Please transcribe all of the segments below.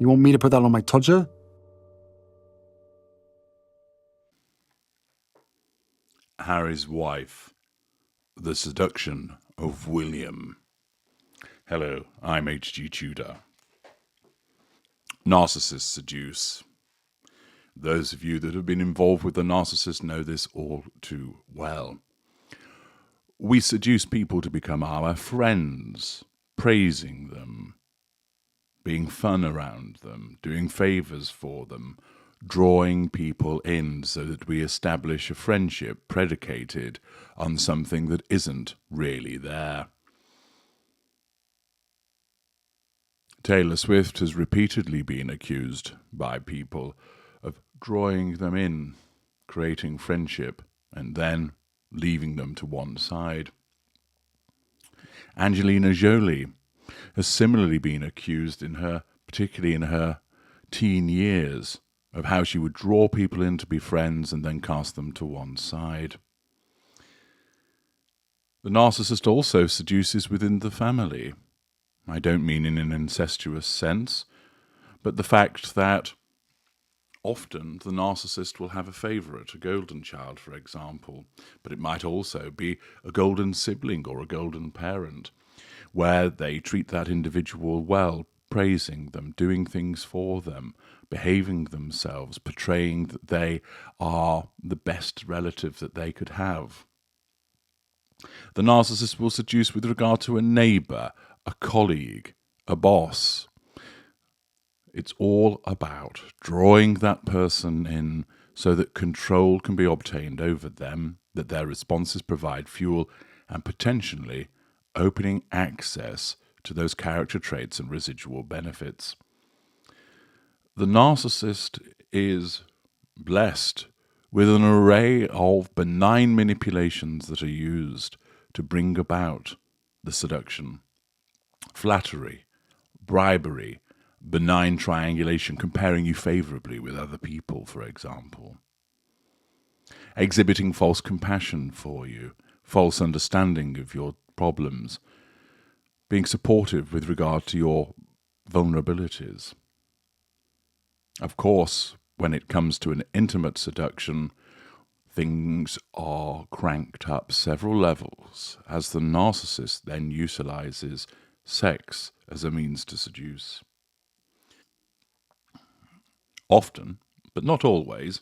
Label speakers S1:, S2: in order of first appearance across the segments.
S1: You want me to put that on my Tudor?
S2: Harry's wife, the seduction of William. Hello, I'm H.G. Tudor. Narcissists seduce. Those of you that have been involved with the narcissist know this all too well. We seduce people to become our friends, praising them, being fun around them, doing favors for them, drawing people in so that we establish a friendship predicated on something that isn't really there. Taylor Swift has repeatedly been accused by people of drawing them in, creating friendship, and then leaving them to one side. Angelina Jolie has similarly been accused particularly in her teen years, of how she would draw people in to be friends and then cast them to one side. The narcissist also seduces within the family. I don't mean in an incestuous sense, but the fact that often the narcissist will have a favourite, a golden child, for example, but it might also be a golden sibling or a golden parent, where they treat that individual well, praising them, doing things for them, behaving themselves, portraying that they are the best relative that they could have. The narcissist will seduce with regard to a neighbour, a colleague, a boss. It's all about drawing that person in so that control can be obtained over them, that their responses provide fuel, and potentially opening access to those character traits and residual benefits. The narcissist is blessed with an array of benign manipulations that are used to bring about the seduction. Flattery, bribery, benign triangulation, comparing you favourably with other people, for example. Exhibiting false compassion for you, false understanding of your problems, being supportive with regard to your vulnerabilities. Of course, when it comes to an intimate seduction, things are cranked up several levels as the narcissist then utilizes sex as a means to seduce. Often, but not always,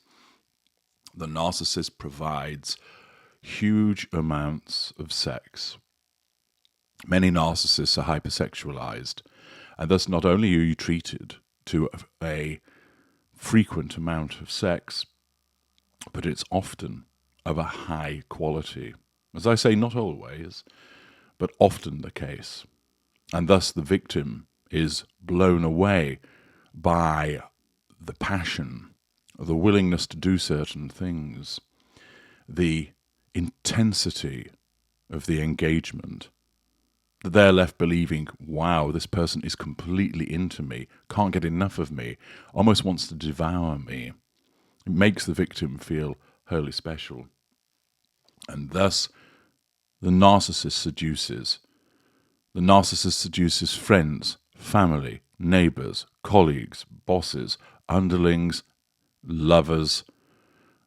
S2: the narcissist provides huge amounts of sex. Many narcissists are hypersexualized, and thus not only are you treated to a frequent amount of sex, but it's often of a high quality. As I say, not always, but often the case. And thus the victim is blown away by the passion, the willingness to do certain things, the intensity of the engagement, that they're left believing, wow, this person is completely into me, can't get enough of me, almost wants to devour me. It makes the victim feel wholly special. And thus, the narcissist seduces. The narcissist seduces friends, family, neighbours, colleagues, bosses, underlings, lovers,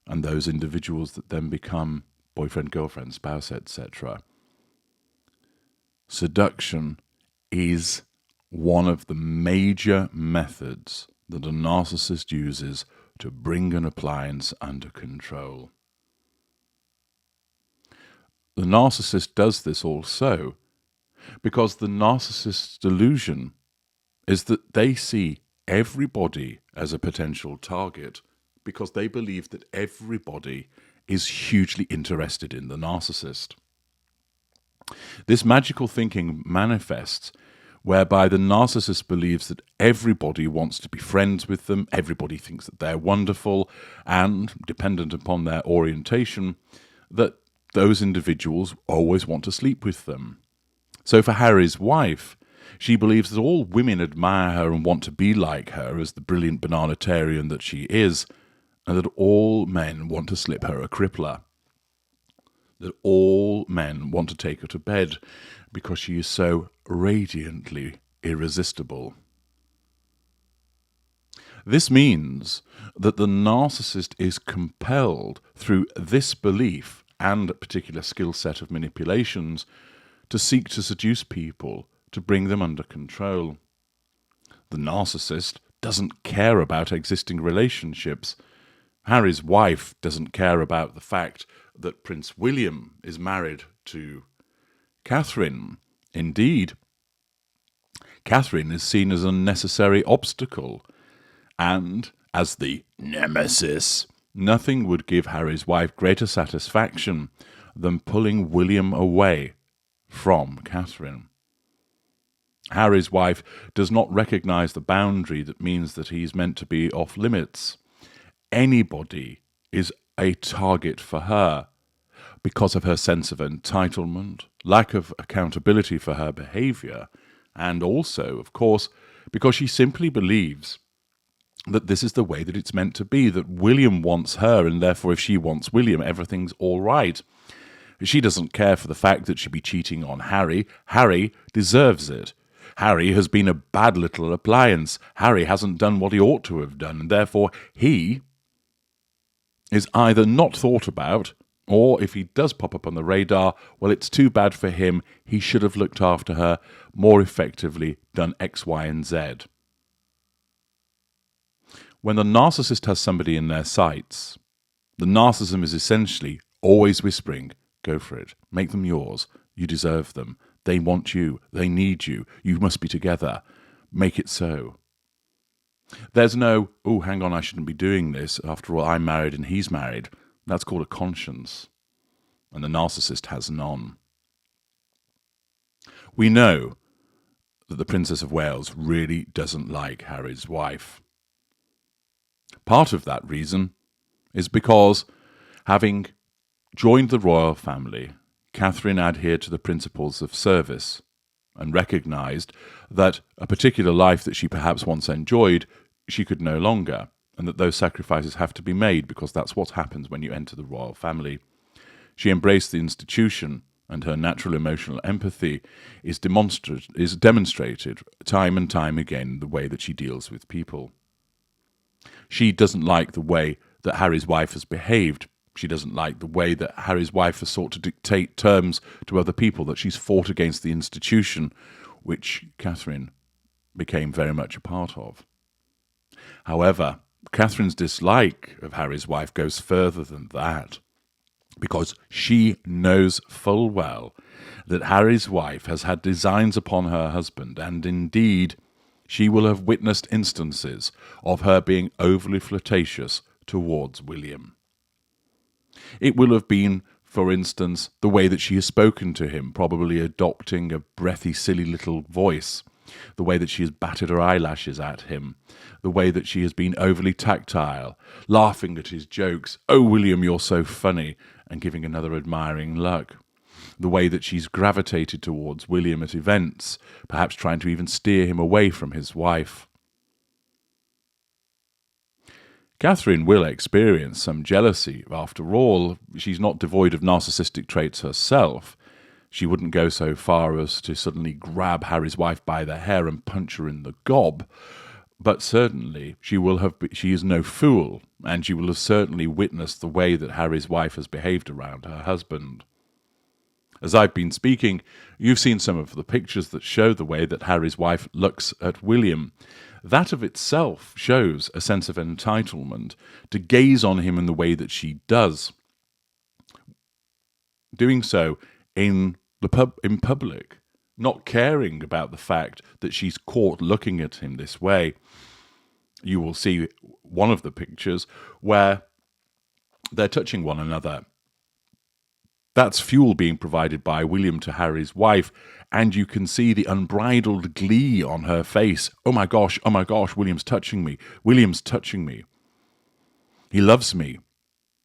S2: and those individuals that then become boyfriend, girlfriend, spouse, etc. Seduction is one of the major methods that a narcissist uses to bring an appliance under control. The narcissist does this also because the narcissist's delusion is that they see everybody as a potential target because they believe that everybody is hugely interested in the narcissist. This magical thinking manifests whereby the narcissist believes that everybody wants to be friends with them, everybody thinks that they're wonderful, and, dependent upon their orientation, that those individuals always want to sleep with them. So for Harry's wife, she believes that all women admire her and want to be like her as the brilliant bananitarian that she is, and that all men want to slip her a crippler. That all men want to take her to bed because she is so radiantly irresistible. This means that the narcissist is compelled through this belief and a particular skill set of manipulations to seek to seduce people, to bring them under control. The narcissist doesn't care about existing relationships. Harry's wife doesn't care about the fact that Prince William is married to Catherine. Indeed, Catherine is seen as an unnecessary obstacle, and as the nemesis, nothing would give Harry's wife greater satisfaction than pulling William away from Catherine. Harry's wife does not recognise the boundary that means that he's meant to be off limits. Anybody is a target for her because of her sense of entitlement, lack of accountability for her behaviour, and also, of course, because she simply believes that this is the way that it's meant to be, that William wants her, and therefore if she wants William, everything's all right. She doesn't care for the fact that she'd be cheating on Harry. Harry deserves it. Harry has been a bad little appliance. Harry hasn't done what he ought to have done, and therefore he is either not thought about, or if he does pop up on the radar, well, it's too bad for him. He should have looked after her more effectively, done X, Y, and Z. When the narcissist has somebody in their sights, the narcissism is essentially always whispering, go for it, make them yours, you deserve them, they want you, they need you, you must be together, make it so. There's no, oh, hang on, I shouldn't be doing this, after all, I'm married and he's married. That's called a conscience, and the narcissist has none. We know that the Princess of Wales really doesn't like Harry's wife. Part of that reason is because, having joined the royal family, Catherine adhered to the principles of service and recognised that a particular life that she perhaps once enjoyed, she could no longer, and that those sacrifices have to be made because that's what happens when you enter the royal family. She embraced the institution, and her natural emotional empathy is demonstrated time and time again in the way that she deals with people. She doesn't like the way that Harry's wife has behaved. She doesn't like the way that Harry's wife has sought to dictate terms to other people, that she's fought against the institution, which Catherine became very much a part of. However, Catherine's dislike of Harry's wife goes further than that, because she knows full well that Harry's wife has had designs upon her husband, and indeed she will have witnessed instances of her being overly flirtatious towards William. It will have been, for instance, the way that she has spoken to him, probably adopting a breathy, silly little voice, the way that she has batted her eyelashes at him, the way that she has been overly tactile, laughing at his jokes, "Oh, William, you're so funny," and giving another admiring look. The way that she's gravitated towards William at events, perhaps trying to even steer him away from his wife. Catherine will experience some jealousy. After all, she's not devoid of narcissistic traits herself. She wouldn't go so far as to suddenly grab Harry's wife by the hair and punch her in the gob, but certainly she is no fool, and she will have certainly witnessed the way that Harry's wife has behaved around her husband. As I've been speaking, you've seen some of the pictures that show the way that Harry's wife looks at William. That of itself shows a sense of entitlement to gaze on him in the way that she does, doing so in public, not caring about the fact that she's caught looking at him this way. You will see one of the pictures where they're touching one another. That's fuel being provided by William to Harry's wife, and you can see the unbridled glee on her face. Oh my gosh, William's touching me. William's touching me. He loves me.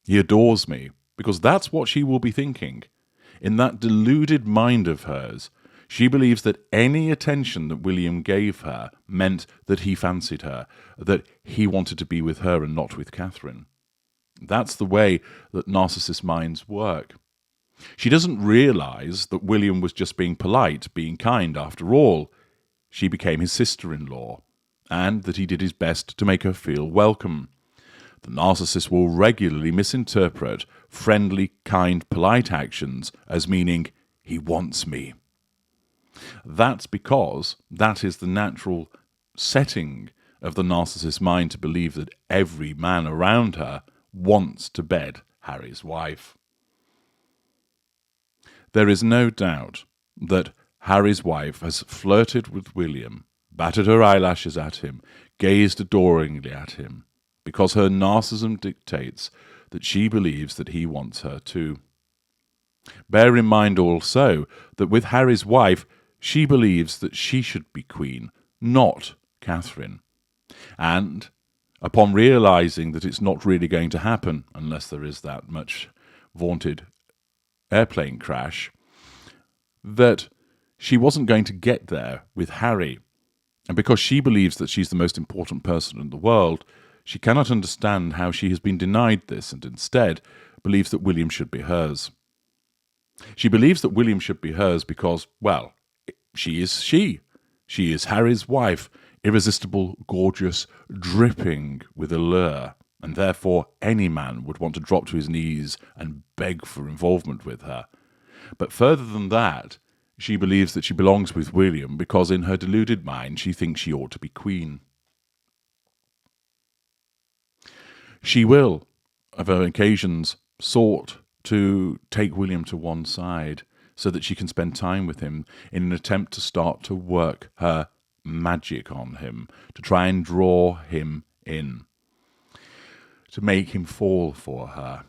S2: He adores me. Because that's what she will be thinking. In that deluded mind of hers, she believes that any attention that William gave her meant that he fancied her, that he wanted to be with her and not with Catherine. That's the way that narcissist minds work. She doesn't realise that William was just being polite, being kind. After all, she became his sister-in-law. and that he did his best to make her feel welcome. The narcissist will regularly misinterpret friendly, kind, polite actions as meaning, he wants me. That's because that is the natural setting of the narcissist's mind to believe that every man around her wants to bed Harry's wife. There is no doubt that Harry's wife has flirted with William, battered her eyelashes at him, gazed adoringly at him, because her narcissism dictates that she believes that he wants her too. Bear in mind also that with Harry's wife, she believes that she should be queen, not Catherine. And upon realising that it's not really going to happen, unless there is that much vaunted airplane crash, that she wasn't going to get there with Harry. And because she believes that she's the most important person in the world, she cannot understand how she has been denied this and instead believes that William should be hers. She believes that William should be hers because, well, she is she. She is Harry's wife, irresistible, gorgeous, dripping with allure, and therefore any man would want to drop to his knees and beg for involvement with her. But further than that, she believes that she belongs with William because in her deluded mind she thinks she ought to be queen. She will, of occasions, sought to take William to one side so that she can spend time with him in an attempt to start to work her magic on him, to try and draw him in, to make him fall for her.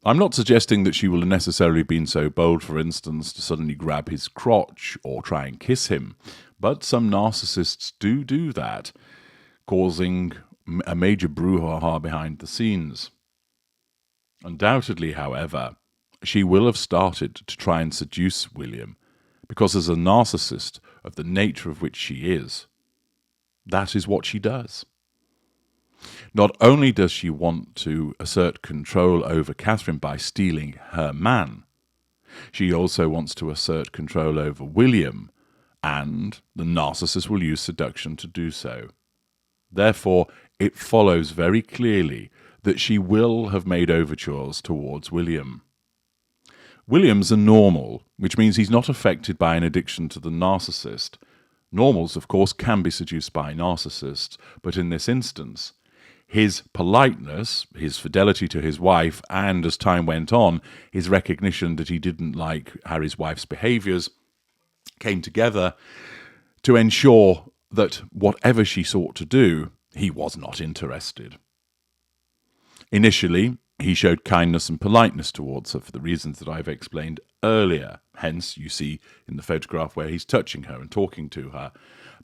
S2: I'm not suggesting that she will have necessarily been so bold, for instance, to suddenly grab his crotch or try and kiss him, but some narcissists do that, causing a major brouhaha behind the scenes. Undoubtedly, however, she will have started to try and seduce William, because as a narcissist of the nature of which she is, that is what she does. Not only does she want to assert control over Catherine by stealing her man, she also wants to assert control over William, and the narcissist will use seduction to do so. Therefore, it follows very clearly that she will have made overtures towards William. William's a normal, which means he's not affected by an addiction to the narcissist. Normals, of course, can be seduced by narcissists, but in this instance, his politeness, his fidelity to his wife, and as time went on, his recognition that he didn't like Harry's wife's behaviours, came together to ensure that whatever she sought to do, he was not interested. Initially, he showed kindness and politeness towards her for the reasons that I've explained earlier. Hence, you see in the photograph where he's touching her and talking to her.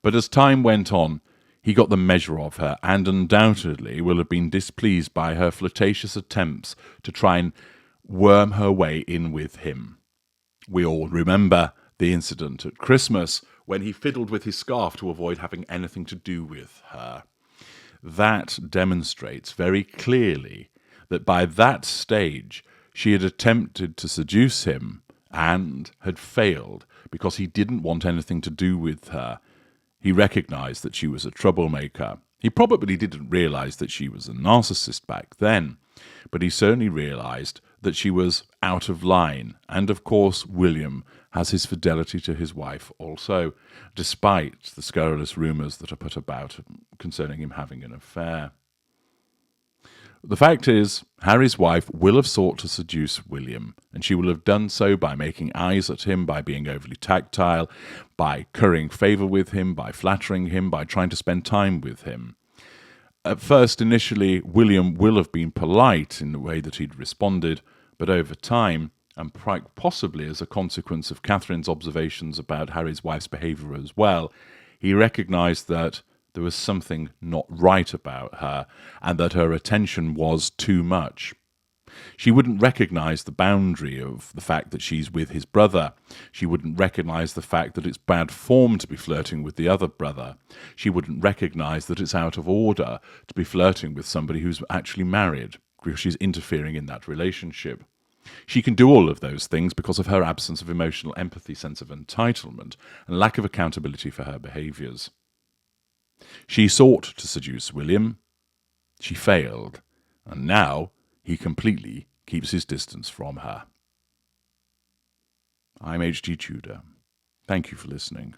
S2: But as time went on, he got the measure of her and undoubtedly will have been displeased by her flirtatious attempts to try and worm her way in with him. We all remember the incident at Christmas when he fiddled with his scarf to avoid having anything to do with her. That demonstrates very clearly that by that stage she had attempted to seduce him and had failed because he didn't want anything to do with her. He recognized that she was a troublemaker. He probably didn't realize that she was a narcissist back then, but he certainly realized that she was out of line. And of course, William has his fidelity to his wife also, despite the scurrilous rumours that are put about concerning him having an affair. The fact is, Harry's wife will have sought to seduce William, and she will have done so by making eyes at him, by being overly tactile, by currying favour with him, by flattering him, by trying to spend time with him. At first, initially, William will have been polite in the way that he'd responded, but over time, and quite possibly as a consequence of Catherine's observations about Harry's wife's behaviour as well, he recognised that there was something not right about her, and that her attention was too much. She wouldn't recognise the boundary of the fact that she's with his brother. She wouldn't recognise the fact that it's bad form to be flirting with the other brother. She wouldn't recognise that it's out of order to be flirting with somebody who's actually married, because she's interfering in that relationship. She can do all of those things because of her absence of emotional empathy, sense of entitlement, and lack of accountability for her behaviours. She sought to seduce William. She failed, and now he completely keeps his distance from her. I'm H.G. Tudor. Thank you for listening.